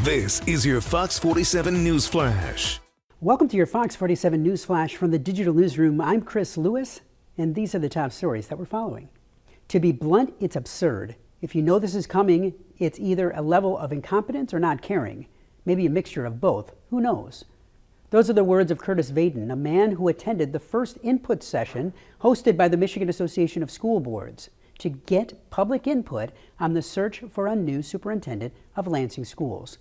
This is your Fox 47 Newsflash. Welcome to your Fox 47 Newsflash from the Digital Newsroom. I'm Chris Lewis, and these are the top stories that we're following. To be blunt, it's absurd. If you know this is coming, it's either a level of incompetence or not caring. Maybe a mixture of both. Who knows? Those are the words of Curtis Vaden, a man who attended the first input session hosted by the Michigan Association of School Boards to get public input on the search for a new superintendent of Lansing schools.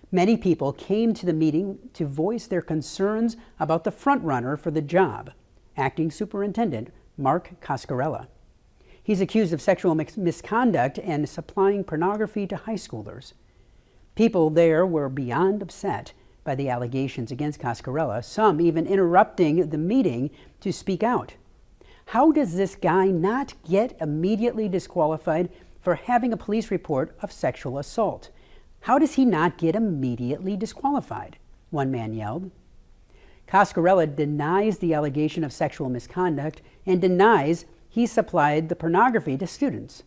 Many people came to the meeting to voice their concerns about the frontrunner for the job, Acting Superintendent Mark Coscarella. He's accused of sexual misconduct and supplying pornography to high schoolers. People there were beyond upset by the allegations against Coscarella, some even interrupting the meeting to speak out. How does this guy not get immediately disqualified for having a police report of sexual assault? How does he not get immediately disqualified? One man yelled. Coscarella denies the allegation of sexual misconduct and denies he supplied the pornography to students.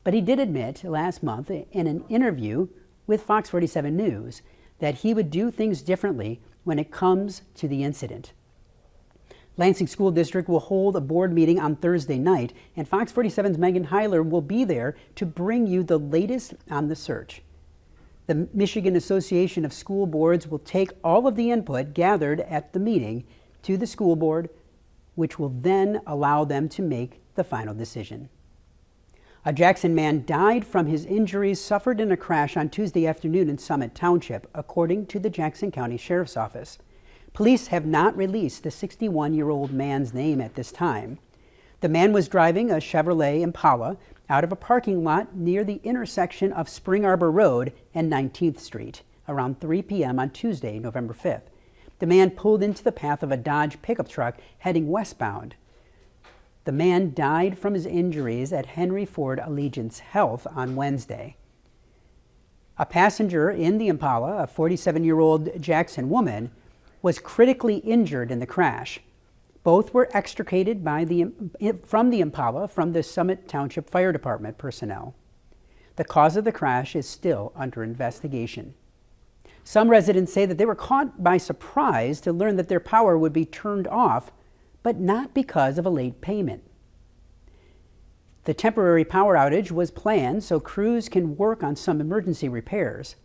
But he did admit last month in an interview with Fox 47 News that he would do things differently when it comes to the incident. Lansing School District will hold a board meeting on Thursday night, and Fox 47's Megan Heiler will be there to bring you the latest on the search. The Michigan Association of School Boards will take all of the input gathered at the meeting to the school board, which will then allow them to make the final decision. A Jackson man died from his injuries suffered in a crash on Tuesday afternoon in Summit Township, according to the Jackson County Sheriff's Office. Police have not released the 61-year-old man's name at this time. The man was driving a Chevrolet Impala out of a parking lot near the intersection of Spring Arbor Road and 19th Street around 3 p.m. on Tuesday, November 5th. The man pulled into the path of a Dodge pickup truck heading westbound. The man died from his injuries at Henry Ford Allegiance Health on Wednesday. A passenger in the Impala, a 47-year-old Jackson woman, was critically injured in the crash. Both were extricated from the Impala from the Summit Township Fire Department personnel. The cause of the crash is still under investigation. Some residents say that they were caught by surprise to learn that their power would be turned off, but not because of a late payment. The temporary power outage was planned so crews can work on some emergency repairs.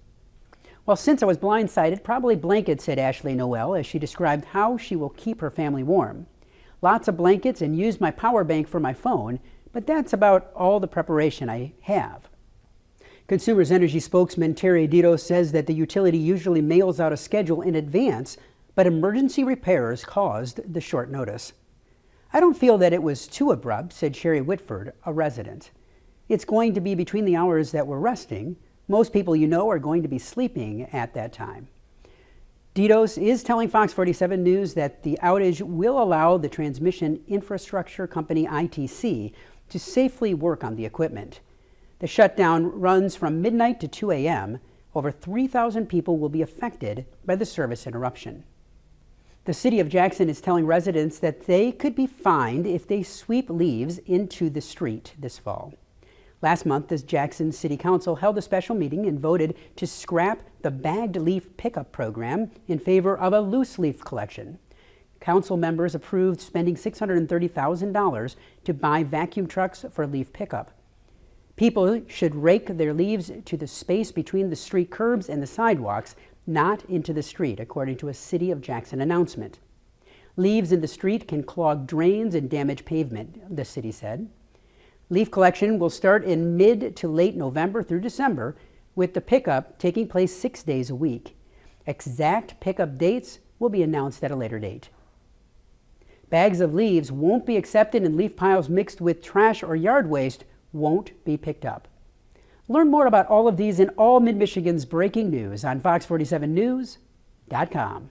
Well, since I was blindsided, probably blankets, said Ashley Noel as she described how she will keep her family warm. Lots of blankets and use my power bank for my phone, but that's about all the preparation I have. Consumers Energy spokesman Terry Dito says that the utility usually mails out a schedule in advance, but emergency repairs caused the short notice. I don't feel that it was too abrupt, said Sherry Whitford, a resident. It's going to be between the hours that we're resting. Most people you know are going to be sleeping at that time. Ditos is telling Fox 47 News that the outage will allow the transmission infrastructure company ITC to safely work on the equipment. The shutdown runs from midnight to 2 a.m. Over 3,000 people will be affected by the service interruption. The city of Jackson is telling residents that they could be fined if they sweep leaves into the street this fall. Last month, the Jackson City Council held a special meeting and voted to scrap the bagged leaf pickup program in favor of a loose leaf collection. Council members approved spending $630,000 to buy vacuum trucks for leaf pickup. People should rake their leaves to the space between the street curbs and the sidewalks, not into the street, according to a City of Jackson announcement. Leaves in the street can clog drains and damage pavement, the city said. Leaf collection will start in mid to late November through December, with the pickup taking place 6 days a week. Exact pickup dates will be announced at a later date. Bags of leaves won't be accepted, and leaf piles mixed with trash or yard waste won't be picked up. Learn more about all of these and all Mid-Michigan's breaking news on fox47news.com.